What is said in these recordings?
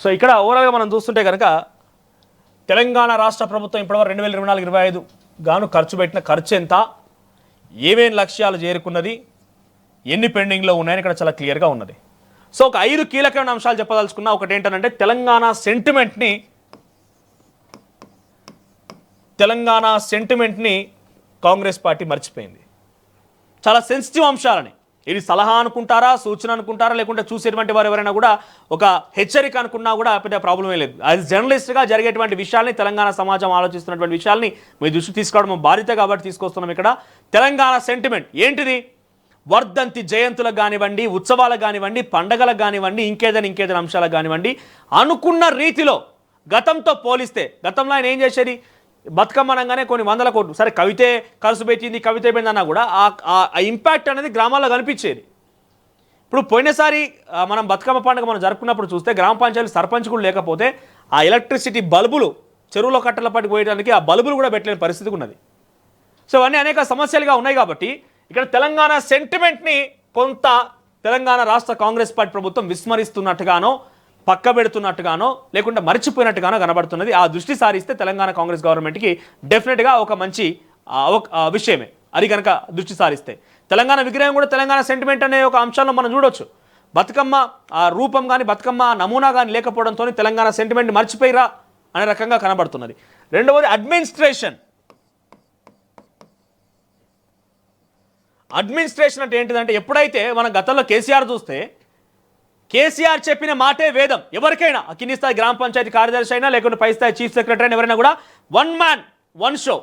So ఇక్కడ ఓవరాల్గా మనం చూస్తుంటే కనుక తెలంగాణ రాష్ట్ర ప్రభుత్వం ఇప్పటివరకు 2024-25 గాను ఖర్చు పెట్టిన ఖర్చు ఎంత, ఏమేం లక్ష్యాలు చేరుకున్నది, ఎన్ని పెండింగ్లో ఉన్నాయని ఇక్కడ చాలా క్లియర్గా ఉన్నది. సో ఒక 5 కీలకమైన అంశాలు చెప్పదలుచుకున్నా. ఒకటి ఏంటంటే తెలంగాణ సెంటిమెంట్ని కాంగ్రెస్ పార్టీ మర్చిపోయింది. చాలా సెన్సిటివ్ అంశాలని, ఇది సలహా అనుకుంటారా, సూచన అనుకుంటారా, లేకుంటే చూసేటువంటి వారు ఎవరైనా కూడా ఒక హెచ్చరిక అనుకున్నా కూడా పెద్ద ప్రాబ్లమే లేదు. యాజ్ జర్నలిస్ట్గా జరిగేటువంటి విషయాల్ని, తెలంగాణ సమాజం ఆలోచిస్తున్నటువంటి విషయాల్ని మీ దృష్టి తీసుకోవడం బాధ్యత కాబట్టి తీసుకొస్తున్నాం. ఇక్కడ తెలంగాణ సెంటిమెంట్ ఏంటిది? వర్ధంతి జయంతులకు కానివ్వండి, ఉత్సవాలకు కానివ్వండి, పండగలకు కానివ్వండి, ఇంకేదైనా అంశాలకు కానివ్వండి, అనుకున్న రీతిలో గతంతో పోలిస్తే, గతంలో ఆయన ఏం చేసేది, బతుకమ్మ అనగానే కొన్ని వందల కోట్లు, సరే కవితే ఖర్చు పెట్టింది, కవిత అయిపోయింది అన్నా కూడా ఆ ఇంపాక్ట్ అనేది గ్రామాల్లో కనిపించేది. ఇప్పుడు పోయినసారి మనం బతుకమ్మ పండుగ మనం జరుపుకున్నప్పుడు చూస్తే గ్రామ పంచాయతీ సర్పంచ్ కూడా లేకపోతే ఆ ఎలక్ట్రిసిటీ బల్బులు చెరువులో కట్టల పట్టి పోయడానికి ఆ బల్బులు కూడా పెట్టలేని పరిస్థితి ఉన్నది. సో అవన్నీ అనేక సమస్యలుగా ఉన్నాయి. కాబట్టి ఇక్కడ తెలంగాణ సెంటిమెంట్ని కొంత తెలంగాణ రాష్ట్ర కాంగ్రెస్ పార్టీ ప్రభుత్వం విస్మరిస్తున్నట్టుగానో, పక్క పెడుతున్నట్టుగానో, లేకుంటే మర్చిపోయినట్టుగానో కనబడుతున్నది. ఆ దృష్టి సారిస్తే తెలంగాణ కాంగ్రెస్ గవర్నమెంట్కి డెఫినెట్గా ఒక మంచి విషయమే. అది కనుక దృష్టి సారిస్తే తెలంగాణ విగ్రహం కూడా తెలంగాణ సెంటిమెంట్ అనే ఒక అంశాలను మనం చూడొచ్చు. బతుకమ్మ ఆ రూపం కానీ, బతుకమ్మ నమూనా కానీ లేకపోవడంతో తెలంగాణ సెంటిమెంట్ మర్చిపోయిరా అనే రకంగా కనబడుతున్నది. రెండవది అడ్మినిస్ట్రేషన్ అంటే ఏంటిదంటే, ఎప్పుడైతే మనం గతంలో కేసీఆర్ చూస్తే, కేసీఆర్ చెప్పిన మాటే వేదం. ఎవరికైనా కింది స్థాయి గ్రామ పంచాయతీ కార్యదర్శి అయినా, లేకుంటే పై స్థాయి చీఫ్ సెక్రటరీ అయినా, ఎవరైనా కూడా వన్ మ్యాన్ వన్ షో,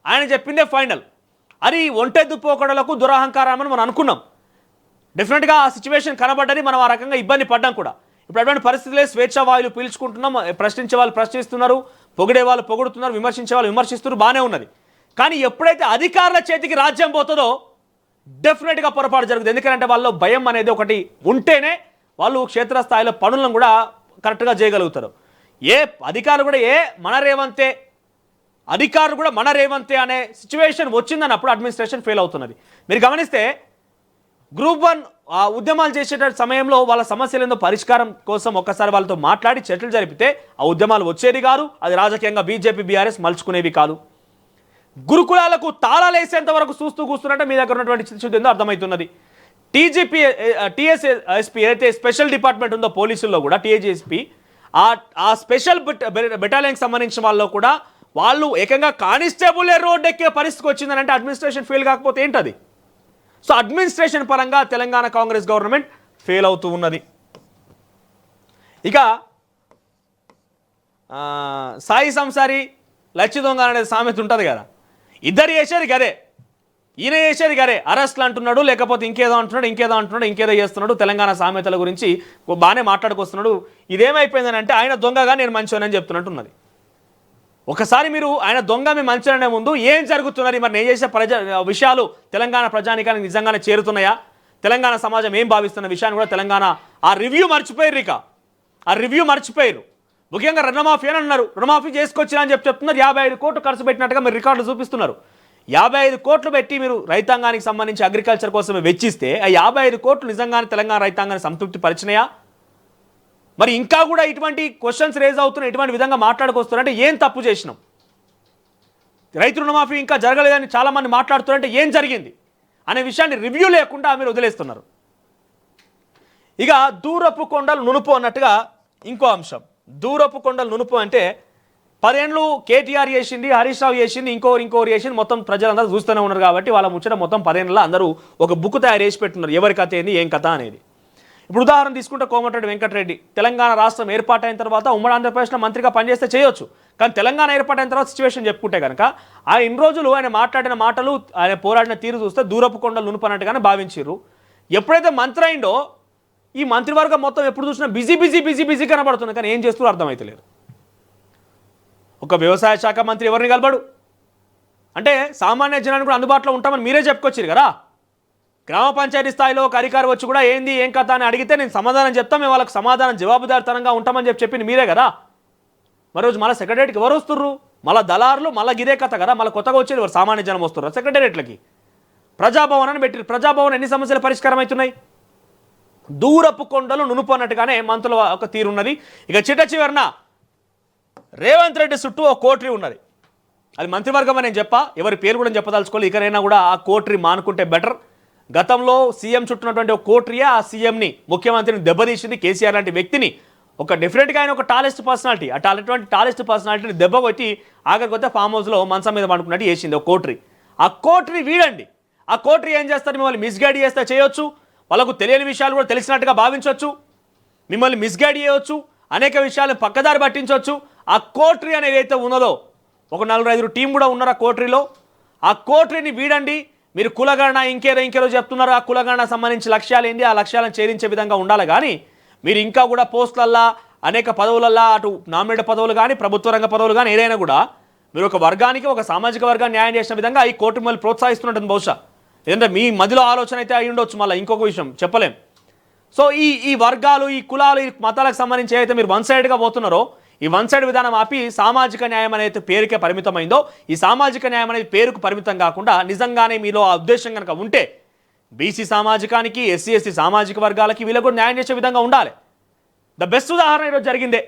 ఆయన చెప్పిందే ఫైనల్. అది ఒంటెద్దు పోకడలకు దురహంకారం మనం అనుకున్నాం. డెఫినెట్గా ఆ సిచ్యువేషన్ కనబడ్డది, మనం ఆ రకంగా ఇబ్బంది పడ్డాం కూడా. ఇప్పుడు అటువంటి పరిస్థితులే స్వేచ్ఛా వాయులు పీల్చుకుంటున్నాం. ప్రశ్నించే వాళ్ళు ప్రశ్నిస్తున్నారు, పొగిడే వాళ్ళు పొగుడుతున్నారు, విమర్శించే వాళ్ళు విమర్శిస్తున్నారు, బాగానే ఉన్నది. కానీ ఎప్పుడైతే అధికారుల చేతికి రాజ్యం పోతుందో డెఫినెట్గా పొరపాటు జరుగుతుంది. ఎందుకంటే వాళ్ళు భయం అనేది ఒకటి ఉంటేనే వాళ్ళు క్షేత్రస్థాయిలో పనులను కూడా కరెక్ట్గా చేయగలుగుతారు. అధికారులు కూడా మన రేవంతే అనే సిచ్యువేషన్ వచ్చిందన్నప్పుడు అడ్మినిస్ట్రేషన్ ఫెయిల్ అవుతున్నది. మీరు గమనిస్తే గ్రూప్ 1 ఉద్యమాలు చేసే సమయంలో వాళ్ళ సమస్యలు ఏందో పరిష్కారం కోసం ఒక్కసారి వాళ్ళతో మాట్లాడి చర్చలు జరిపితే ఆ ఉద్యమాలు వచ్చేది కాదు. అది రాజకీయంగా బీజేపీ బీఆర్ఎస్ మలుచుకునేవి కాదు. గురుకులాలకు తాళాలేసేంత వరకు చూస్తూ కూస్తున్నట్టే మీ దగ్గర ఉన్నటువంటి చిత్తశుద్ధి ఏందో అర్థమవుతున్నది. టీఎస్ఎస్పీ ఏదైతే స్పెషల్ డిపార్ట్మెంట్ ఉందో పోలీసుల్లో కూడా, టీఎస్ఎస్పీ ఆ స్పెషల్ బెటాలియన్కి సంబంధించిన వాళ్ళు కూడా వాళ్ళు ఏకంగా కానిస్టేబుల్ రోడ్ ఎక్కే పరిస్థితికి వచ్చిందని అంటే అడ్మినిస్ట్రేషన్ ఫెయిల్ కాకపోతే ఏంటది? సో అడ్మినిస్ట్రేషన్ పరంగా తెలంగాణ కాంగ్రెస్ గవర్నమెంట్ ఫెయిల్ అవుతూ ఉన్నది. ఇక సాయి సంసారి లచ్చి దొంగ అనేది సామెత ఉంటుంది కదా, ఇద్దరు చేసేది గదే, ఈయన చేసేది గదే, అరెస్ట్లు అంటున్నాడు, లేకపోతే ఇంకేదో చేస్తున్నాడు. తెలంగాణ సామెతల గురించి బాగానే మాట్లాడుకొస్తున్నాడు. ఇదేమైపోయిందని అంటే ఆయన దొంగగా నేను మంచోనని చెప్తున్నట్టున్నది. ఒకసారి మీరు ఆయన దొంగ మీ మంచోననే ముందు ఏం జరుగుతున్నది, మరి నేను చేసే విషయాలు తెలంగాణ ప్రజానికానికి నిజంగానే చేరుతున్నాయా, తెలంగాణ సమాజం ఏం భావిస్తున్న విషయాన్ని కూడా తెలంగాణ ఆ రివ్యూ మర్చిపోయారు. ముఖ్యంగా రుణమాఫీ అని అన్నారు, రుణమాఫీ చేసుకొచ్చినా అని చెప్తున్నారు. 55 కోట్లు ఖర్చు పెట్టినట్టుగా మీరు రికార్డులు చూపిస్తున్నారు. 55 కోట్లు పెట్టి మీరు రైతాంగానికి సంబంధించి అగ్రికల్చర్ కోసమే వెచ్చిస్తే ఆ 55 కోట్లు నిజంగానే తెలంగాణ రైతాంగాన్ని సంతృప్తి పరిచినాయా? మరి ఇంకా కూడా ఇటువంటి క్వశ్చన్స్ రేజ్ అవుతున్నాయి, ఇటువంటి విధంగా మాట్లాడుకొస్తున్నారంటే ఏం తప్పు చేసినాం? రైతు రుణమాఫీ ఇంకా జరగలేదని చాలామంది మాట్లాడుతున్నారంటే ఏం జరిగింది అనే విషయాన్ని రివ్యూ లేకుండా మీరు వదిలేస్తున్నారు. ఇక దూరపు కొండలు నునుపు అన్నట్టుగా ఇంకో అంశం. దూరపు కొండలు నునుపు అంటే 10 ఏళ్ళు కేటీఆర్ చేసింది, హరీష్ రావు చేసింది, ఇంకోరు చేసింది, మొత్తం ప్రజలందరూ చూస్తూనే ఉన్నారు. కాబట్టి వాళ్ళ ముచ్చట మొత్తం 10 ఏళ్ళలో అందరూ ఒక బుక్ తయారు చేసి పెట్టున్నారు, ఎవరి కథ ఏంది ఏం కథ అనేది. ఇప్పుడు ఉదాహరణ తీసుకుంటే కోమటిరెడ్డి వెంకటరెడ్డి తెలంగాణ రాష్ట్రం ఏర్పాటైన తర్వాత ఉమ్మడి ఆంధ్రప్రదేశ్లో మంత్రిగా పనిచేస్తే చేయొచ్చు. కానీ తెలంగాణ ఏర్పాటైన తర్వాత సిచ్యువేషన్ చెప్పుకుంటే కనుక ఇన్ని రోజులు ఆయన మాట్లాడిన మాటలు, ఆయన పోరాడిన తీరు చూస్తే దూరపు కొండలు నునుపు అన్నట్టుగానే భావించారు. ఎప్పుడైతే మంత్రి అయిందో ఈ మంత్రివర్గం మొత్తం ఎప్పుడు చూసినా బిజీ కనబడుతుంది. కానీ ఏం చేస్తూ అర్థమవుతలేదు. ఒక వ్యవసాయ శాఖ మంత్రి ఎవరిని కలబడు అంటే సామాన్య జనానికి కూడా అందుబాటులో ఉంటామని మీరే చెప్పుకొచ్చారు కదా. గ్రామ పంచాయతీ స్థాయిలో ఒక అధికారి వచ్చి కూడా ఏంది ఏం కథ అని అడిగితే నేను సమాధానం చెప్తాను, మేము వాళ్ళకి సమాధానం జవాబుదారితనంగా ఉంటామని చెప్పింది మీరే కదా. మరి రోజు మళ్ళీ సెక్రటరీకి ఎవరు వస్తుర్రు? మళ్ళీ దళారులు, మళ్ళీ గిదే కథ కదా. మళ్ళీ కొత్తగా వచ్చేది ఎవరు? సామాన్య జనం వస్తున్నారు సెక్రటరియట్లకి. ప్రజాభవన్ అని పెట్టి ప్రజాభవన్ ఎన్ని సమస్యలు పరిష్కారం అవుతున్నాయి? దూరపు కొండలు నునుపు అన్నట్టుగానే మంత్రుల ఒక తీరున్నది. ఇక చిట్ట చివరన రేవంత్ రెడ్డి చుట్టూ ఒక కోటరీ ఉన్నది. అది మంత్రివర్గం అని నేను చెప్పా, ఎవరి పేరు కూడా చెప్పదలుచుకోవాలి. ఇకనైనా కూడా ఆ కోటరీ మానుకుంటే బెటర్. గతంలో సీఎం చుట్టూన్నటువంటి ఒక కోటరీయే ఆ సీఎంని, ముఖ్యమంత్రిని దెబ్బతీసింది. కేసీఆర్ లాంటి వ్యక్తిని, ఒక డెఫినెట్గా ఆయన ఒక టాలెస్ట్ పర్సనాలిటీ, అటువంటి టాలెస్ట్ పర్సనాలిటీని దెబ్బ కొట్టి ఆఖరికి వస్తే ఫామ్ హౌస్లో మంచం మీద పడుకున్నట్టు చేసింది ఒక కోటరీ. ఆ కోటరీ వీడండి. ఆ కోటరీ ఏం చేస్తారు? మిమ్మల్ని మిస్గైడ్ చేస్తే చేయొచ్చు, వాళ్ళకు తెలియని విషయాలు కూడా తెలిసినట్టుగా భావించవచ్చు, మిమ్మల్ని మిస్గైడ్ చేయవచ్చు, అనేక విషయాలను పక్కదారి పట్టించవచ్చు. ఆ కోటరీ అనేది అయితే ఉన్నదో, ఒక 4-5 టీం కూడా ఉన్నారు ఆ కోటరీలో. ఆ కోటరీని వీడండి. మీరు కులగణన ఇంకేదో చెప్తున్నారు. ఆ కులగణన సంబంధించి లక్ష్యాలు ఏంటి, ఆ లక్ష్యాలను ఛేదించే విధంగా ఉండాలి. కానీ మీరు ఇంకా కూడా పోస్టులల్లా, అనేక పదవులల్లా, అటు నామినేట్ పదవులు కానీ, ప్రభుత్వ రంగ పదవులు కానీ, ఏదైనా కూడా మీరు ఒక వర్గానికి, ఒక సామాజిక వర్గాన్ని న్యాయం చేసిన విధంగా ఈ కోర్టు మళ్ళీ ప్రోత్సహిస్తున్నట్టుంది బహుశా. ఎందుకంటే మీ మధ్యలో ఆలోచన అయితే అయి ఉండొచ్చు. మళ్ళీ ఇంకొక విషయం చెప్పలేం. సో ఈ వర్గాలు, ఈ కులాలు, ఈ మతాలకు సంబంధించి ఏదైతే మీరు వన్ సైడ్గా పోతున్నారో, ఈ వన్ సైడ్ విధానం ఆపి సామాజిక న్యాయం అనేది పేరుకే పరిమితమైందో, ఈ సామాజిక న్యాయం అనేది పేరుకు పరిమితం కాకుండా నిజంగానే మీలో ఆ ఉద్దేశం కనుక ఉంటే బీసీ సామాజికానికి, ఎస్సీ ఎస్టీ సామాజిక వర్గాలకి వీళ్ళకు కూడా న్యాయం చేసే విధంగా ఉండాలి. ద బెస్ట్ ఉదాహరణ ఈరోజు జరిగిందే.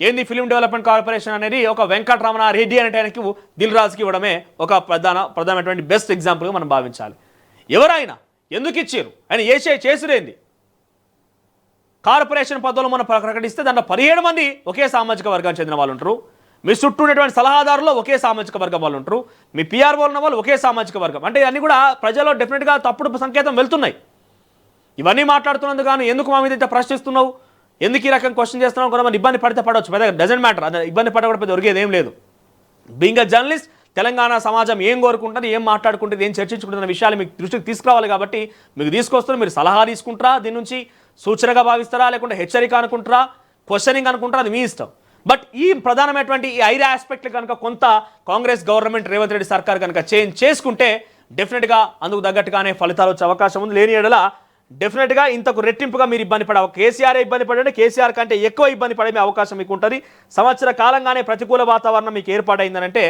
ఏంది? ఫిల్మ్ డెవలప్మెంట్ కార్పొరేషన్ అనేది ఒక వెంకటరమణ రెడ్డి అనే ఆయనకి దిల్ రాజుకి ఇవ్వడమే ఒక ప్రధానమైనటువంటి బెస్ట్ ఎగ్జాంపుల్గా మనం భావించాలి. ఎవరైనా ఎందుకు ఇచ్చారు? ఆయన చేసుడేంది? కార్పొరేషన్ పదవులు మనం ప్రకటిస్తే దాంట్లో 17 మంది ఒకే సామాజిక వర్గానికి చెందిన వాళ్ళు ఉంటారు. మీ చుట్టూ ఉన్నటువంటి సలహాదారులు ఒకే సామాజిక వర్గం వాళ్ళు ఉంటారు. మీ పిఆర్ఓ ఉన్న వాళ్ళు ఒకే సామాజిక వర్గం. అంటే ఇవన్నీ కూడా ప్రజల్లో డెఫినెట్గా తప్పుడు సంకేతం వెళ్తున్నాయి. ఇవన్నీ మాట్లాడుతున్నందుకు కానీ ఎందుకు మా మీద ఇంత ప్రశ్నిస్తున్నావు, ఎందుకు ఈ రకం క్వశ్చన్ చేస్తున్నావు, కొంతమంది ఇబ్బంది పడితే పడవచ్చు, పెద్దగా డజంట్ మ్యాటర్. అది ఇబ్బంది పడకుండా పెద్ద ఒరిగేది ఏం లేదు. బీయింగ్ అ జర్నలిస్ట్, తెలంగాణ సమాజం ఏం కోరుకుంటుంది, ఏం మాట్లాడుకుంటుంది, ఏం చర్చించుకుంటున్న విషయాలు మీకు దృష్టికి తీసుకురావాలి. కాబట్టి మీకు తీసుకొస్తున్న మీరు సలహా తీసుకుంటారా, దీని నుంచి సూచనగా భావిస్తారా, లేకుంటే హెచ్చరిక అనుకుంటారా, క్వశ్చనింగ్ అనుకుంటారా, అది మీ ఇష్టం. బట్ ఈ ప్రధానమైనటువంటి ఈ 5 ఆస్పెక్ట్లు కనుక కొంత కాంగ్రెస్ గవర్నమెంట్, రేవంత్ రెడ్డి సర్కార్ కనుక చేంజ్ చేసుకుంటే డెఫినెట్గా అందుకు తగ్గట్టుగానే ఫలితాలు వచ్చే అవకాశం ఉంది. లేని ఎడల డెఫినెట్గా ఇంతకు రెట్టింపుగా మీరు ఇబ్బంది పడే, కేసీఆర్ ఇబ్బంది పడండి, కేసీఆర్ కంటే ఎక్కువ ఇబ్బంది పడే అవకాశం మీకు ఉంటుంది. సంవత్సర కాలంగానే ప్రతికూల వాతావరణం మీకు ఏర్పాటైందనంటే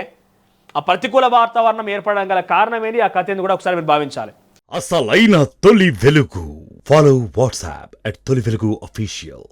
ఆ ప్రతికూల వాతావరణం ఏర్పడడం గల కారణం ఏంటి, ఆ కథ ఏంది కూడా ఒకసారి మీరు భావించాలి. అసలైన తొలి వెలుగు. ఫాలో వాట్సాప్ @తొలి వెలుగు official.